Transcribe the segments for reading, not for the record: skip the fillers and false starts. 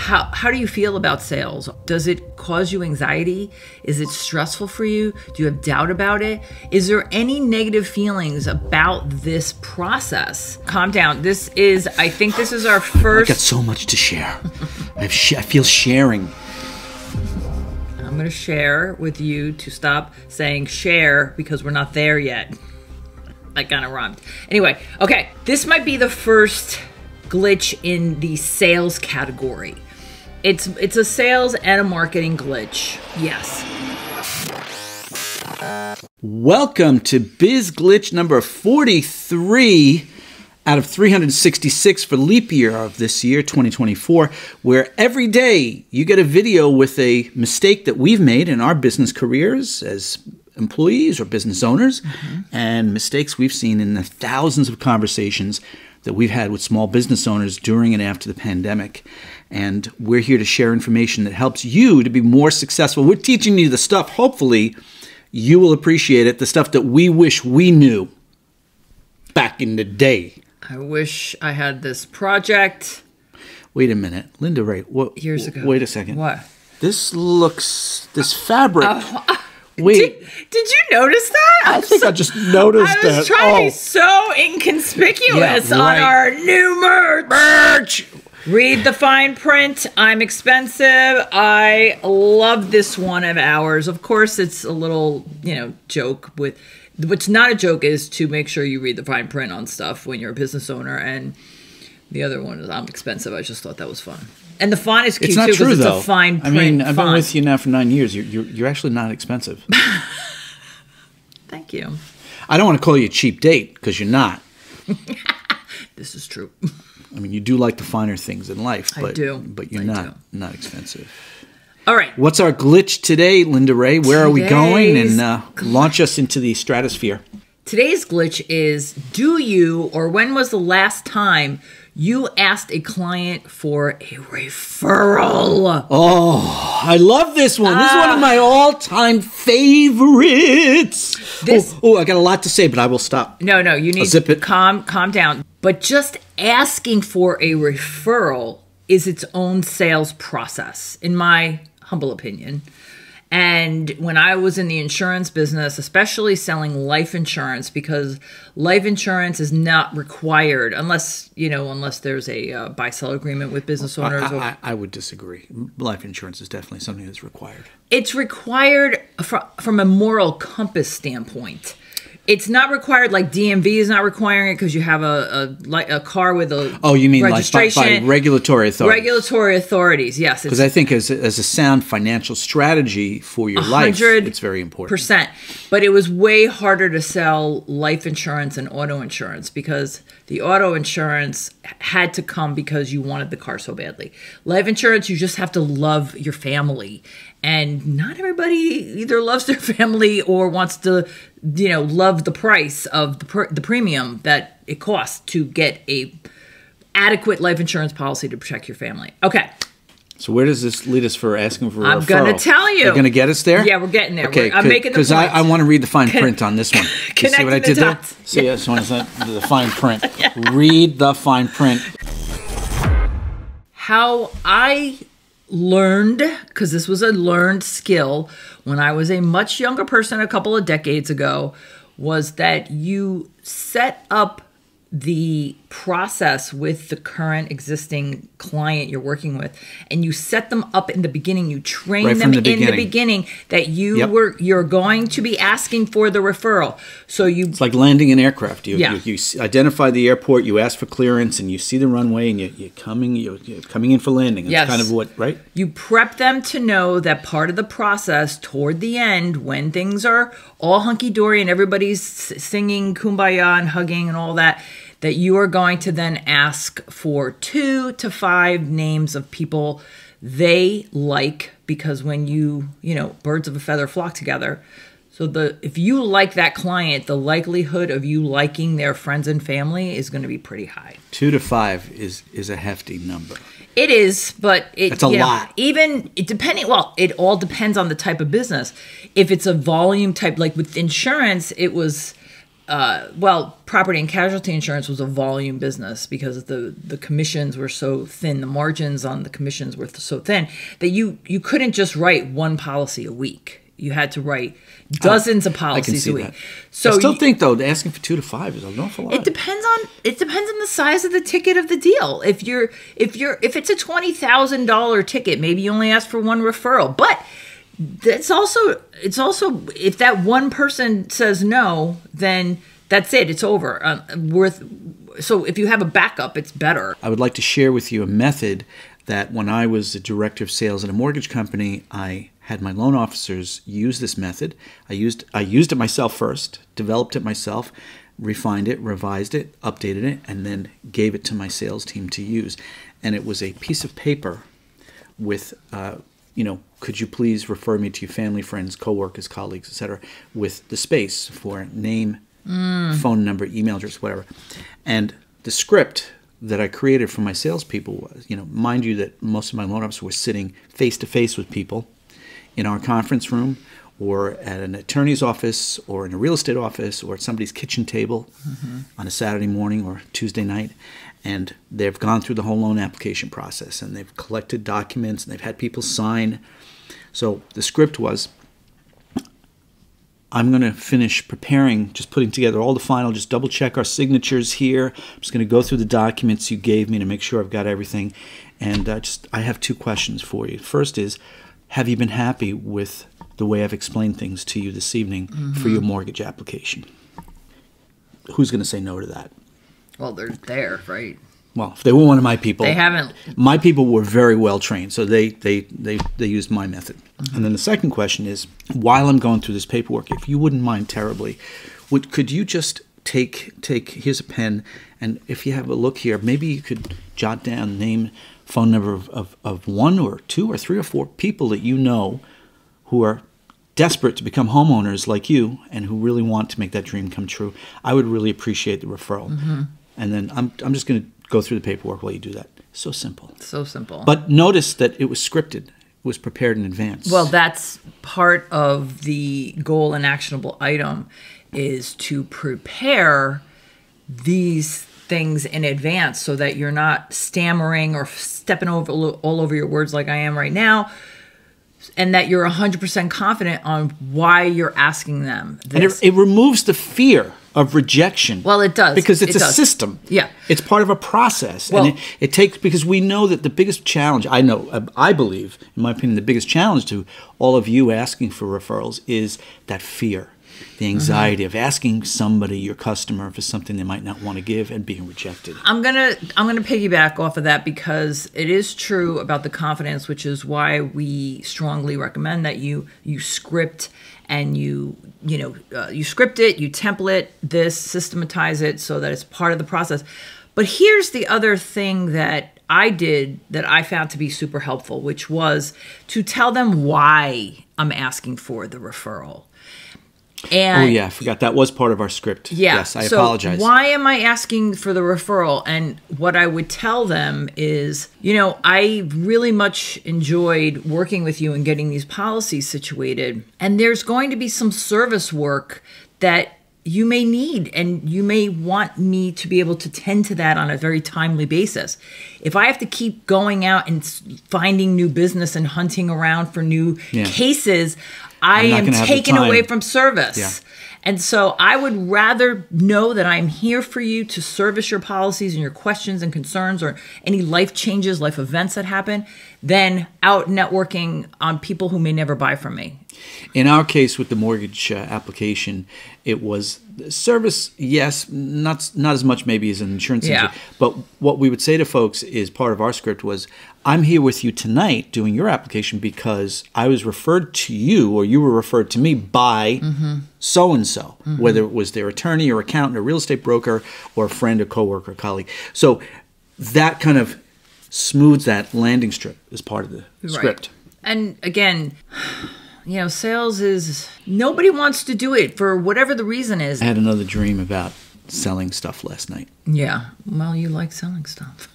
How do you feel about sales? Does it cause you anxiety? Is it stressful for you? Do you have doubt about it? Is there any negative feelings about this process? Calm down. I think this is our first. I've got so much to share. I feel sharing. I'm going to share with you to stop saying share because we're not there yet. I kind of rhymed. Anyway, okay. This might be the first glitch in the sales category. It's a sales and a marketing glitch. Yes. Welcome to Biz Glitch number 43 out of 366 for leap year of this year, 2024, where every day you get a video with a mistake that we've made in our business careers as employees or business owners, and mistakes we've seen in the thousands of conversations that we've had with small business owners during and after the pandemic. And we're here to share information that helps you to be more successful. We're teaching you the stuff, hopefully you will appreciate it, the stuff that we wish we knew back in the day. I wish I had this project. Wait a minute. Linda Ray, years ago. Wait a second. What? This fabric. Wait. Did you notice that? I think I just noticed that. I was trying to be so inconspicuous on our new merch. Read the fine print. I'm expensive. I love this one of ours. Of course, it's a little, joke with. What's not a joke is to make sure you read the fine print on stuff when you're a business owner. And the other one is I'm expensive. I just thought that was fun. And the font is cute, it's not too, true, because though. It's a fine print I mean, I've been font. with you now for 9 years. You're actually not expensive. Thank you. I don't want to call you a cheap date, because you're not. This is true. I mean, you do like the finer things in life. But, I do. But you're not expensive. All right. What's our glitch today, Linda Ray? Where are we going? And launch us into the stratosphere. Today's glitch is, when was the last time you asked a client for a referral? Oh, I love this one. This is one of my all-time favorites. I got a lot to say, but I will stop. No, you need to calm down. But just asking for a referral is its own sales process, in my humble opinion. And when I was in the insurance business, especially selling life insurance, because life insurance is not required unless there's a buy-sell agreement with business owners. I would disagree. Life insurance is definitely something that's required. It's required from a moral compass standpoint. It's not required, like DMV is not requiring it because you have a car with a you mean registration. Like by regulatory authorities? Regulatory authorities, yes. Because I think as a sound financial strategy for your life, it's very important. But it was way harder to sell life insurance and auto insurance because the auto insurance had to come because you wanted the car so badly. Life insurance, you just have to love your family. And not everybody either loves their family or wants to, love the price of the premium that it costs to get a adequate life insurance policy to protect your family. Okay. So where does this lead us for asking for a referral? I'm going to tell you. You're going to get us there? Yeah, we're getting there. Okay, I'm making the point. Because I want to read the fine print on this one. You see what I did there? See, yeah. This one is the fine print. Yeah. Read the fine print. How I learned, because this was a learned skill when I was a much younger person a couple of decades ago, was that you set up the process with the current existing client you're working with, and you set them up in the beginning. You train them in the beginning that you're going to be asking for the referral. So it's like landing an aircraft. You identify the airport, you ask for clearance, and you see the runway, and you're coming in for landing. That's kind of what, right? You prep them to know that part of the process toward the end, when things are all hunky-dory and everybody's singing Kumbaya and hugging and all that you are going to then ask for 2 to 5 names of people they like, because when birds of a feather flock together. So if you like that client, the likelihood of you liking their friends and family is going to be pretty high. 2 to 5 is a hefty number. It is, but it's a lot. It all depends on the type of business. If it's a volume type, like with insurance, it was well, property and casualty insurance was a volume business because the commissions were so thin, the margins on the commissions were so thin that you couldn't just write one policy a week. You had to write dozens of policies a week. That. So I still think though, asking for 2 to 5 is an awful lot. It depends on the size of the ticket of the deal. If it's a $20,000 ticket, maybe you only ask for one referral. But it's also if that one person says no, then that's it. It's over. So if you have a backup, it's better. I would like to share with you a method that when I was the director of sales at a mortgage company, I had my loan officers use this method. I used it myself first, developed it myself, refined it, revised it, updated it, and then gave it to my sales team to use. And it was a piece of paper with, could you please refer me to your family, friends, coworkers, colleagues, etc., with the space for name, phone number, email address, whatever. And the script that I created for my salespeople was, mind you that most of my loan officers were sitting face-to-face with people in our conference room or at an attorney's office or in a real estate office or at somebody's kitchen table on a Saturday morning or Tuesday night. And they've gone through the whole loan application process and they've collected documents and they've had people sign. So the script was, I'm going to finish preparing, just putting together all the final, just double check our signatures here. I'm just going to go through the documents you gave me to make sure I've got everything. And I have 2 questions for you. First is, have you been happy with the way I've explained things to you this evening for your mortgage application? Who's going to say no to that? Well, they're there, right? Well, if they were one of my people, they haven't. My people were very well trained, so they used my method. And then the second question is, while I'm going through this paperwork, if you wouldn't mind terribly, could you just take here's a pen, and if you have a look here, maybe you could jot down name, phone number of 1 or 2 or 3 or 4 people that you know who are desperate to become homeowners like you and who really want to make that dream come true. I would really appreciate the referral. And then I'm just going to go through the paperwork while you do that. So simple. So simple. But notice that it was scripted. It was prepared in advance. Well, that's part of the goal and actionable item, is to prepare these things in advance so that you're not stammering or stepping all over your words like I am right now, and that you're 100% confident on why you're asking them this. And it removes the fear of rejection. Well, it does. Because it's a system. Yeah. It's part of a process. Well, and it takes, because we know that the biggest challenge, I believe, in my opinion, the biggest challenge to all of you asking for referrals is that fear. The anxiety of asking somebody, your customer, for something they might not want to give and being rejected. I'm gonna piggyback off of that, because it is true about the confidence, which is why we strongly recommend that you script and you script it, you template this, systematize it so that it's part of the process. But here's the other thing that I did that I found to be super helpful, which was to tell them why I'm asking for the referral. And, oh yeah, I forgot that was part of our script. Yeah, yes, I apologize. Why am I asking for the referral? And what I would tell them is, I really much enjoyed working with you and getting these policies situated. And there's going to be some service work that you may need, and you may want me to be able to tend to that on a very timely basis. If I have to keep going out and finding new business and hunting around for new cases, I am taken away from service. Yeah. And so I would rather know that I'm here for you to service your policies and your questions and concerns or any life changes, life events that happen, than out networking on people who may never buy from me. In our case with the mortgage application, it was service, yes, not as much maybe as an insurance agent. But what we would say to folks is part of our script was, I'm here with you tonight doing your application because I was referred to you or you were referred to me by so-and-so, whether it was their attorney or accountant or real estate broker or a friend or coworker or colleague. So that kind of smooths that landing strip as part of the script. And again, sales is, nobody wants to do it for whatever the reason is. I had another dream about selling stuff last night. Yeah. Well, you like selling stuff.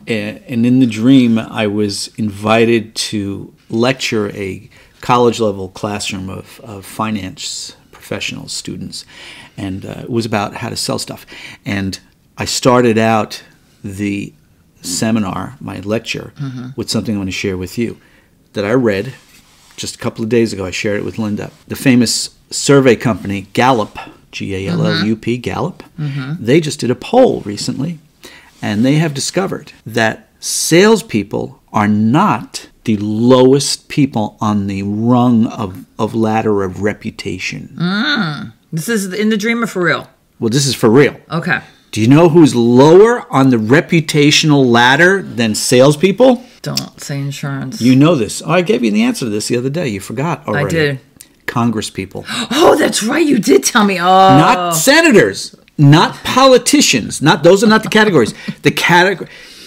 And in the dream, I was invited to lecture a college-level classroom of finance professors professionals, students, and it was about how to sell stuff. And I started out the seminar, my lecture, with something I want to share with you that I read just a couple of days ago. I shared it with Linda. The famous survey company Gallup, Gallup, Gallup, they just did a poll recently, and they have discovered that salespeople are not the lowest people on the rung of ladder of reputation. This is in the dream or for real? Well, this is for real. Okay. Do you know who's lower on the reputational ladder than salespeople? Don't say insurance. You know this. Oh, I gave you the answer to this the other day. You forgot already. I did. Congress people. Oh, that's right. You did tell me. Oh. Not senators. Not politicians. Not those are not the categories.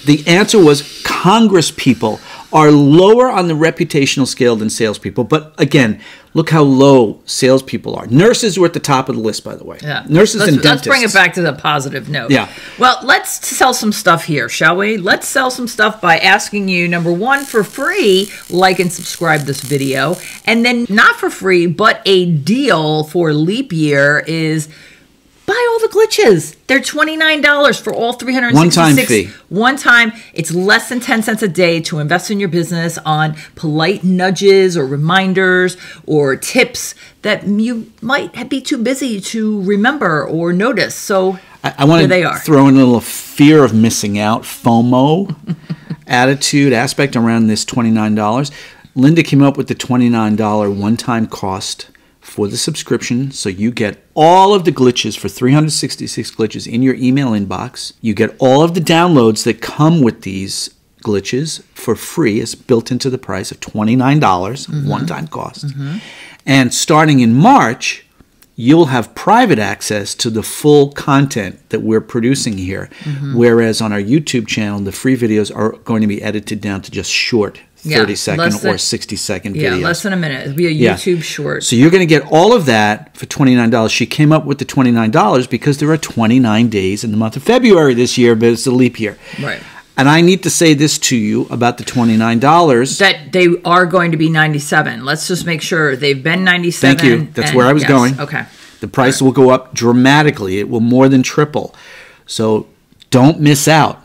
The answer was Congress people are lower on the reputational scale than salespeople. But again, look how low salespeople are. Nurses were at the top of the list, by the way. Yeah. Nurses and dentists. Let's bring it back to the positive note. Yeah. Well, let's sell some stuff here, shall we? Let's sell some stuff by asking you, number one, for free, like and subscribe this video. And then not for free, but a deal for leap year is buy all the glitches. They're $29 for all 366. One-time fee. One time. It's less than 10 cents a day to invest in your business on polite nudges or reminders or tips that you might be too busy to remember or notice. So I want to throw in a little fear of missing out, FOMO aspect around this $29. Linda came up with the $29 one-time cost for the subscription, so you get all of the glitches for 366 glitches in your email inbox. You get all of the downloads that come with these glitches for free. It's built into the price of $29, one-time cost. And starting in March, you'll have private access to the full content that we're producing here, whereas on our YouTube channel, the free videos are going to be edited down to just short 30-second or 60-second videos. Yeah, less than a minute. It'll be a YouTube short. So you're going to get all of that for $29. She came up with the $29 because there are 29 days in the month of February this year, but it's a leap year. Right. And I need to say this to you about the $29. That they are going to be $97. Let's just make sure they've been $97. Thank you. That's where I was going. Okay. The price will go up dramatically. It will more than triple. So don't miss out.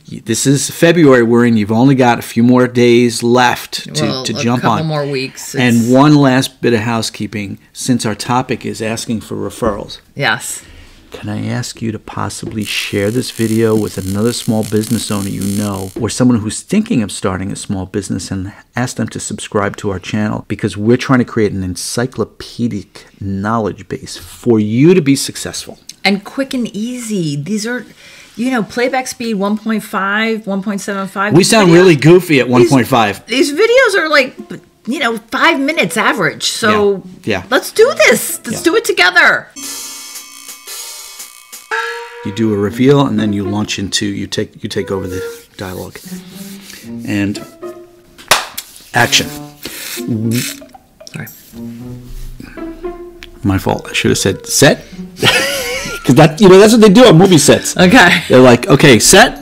This is February we're in. You've only got a few more days left to jump on. A couple more weeks. And one last bit of housekeeping, since our topic is asking for referrals. Yes. Can I ask you to possibly share this video with another small business owner you know, or someone who's thinking of starting a small business, and ask them to subscribe to our channel, because we're trying to create an encyclopedic knowledge base for you to be successful. And quick and easy. These are, playback speed 1.5, 1.75. We sound really goofy at 1.5. These videos are like, 5 minutes average. So let's do this. Let's do it together. You do a reveal, and then you launch into, you take over the dialogue. And action. Sorry. My fault. I should have said set. Because that's what they do on movie sets. Okay. They're like, okay, set.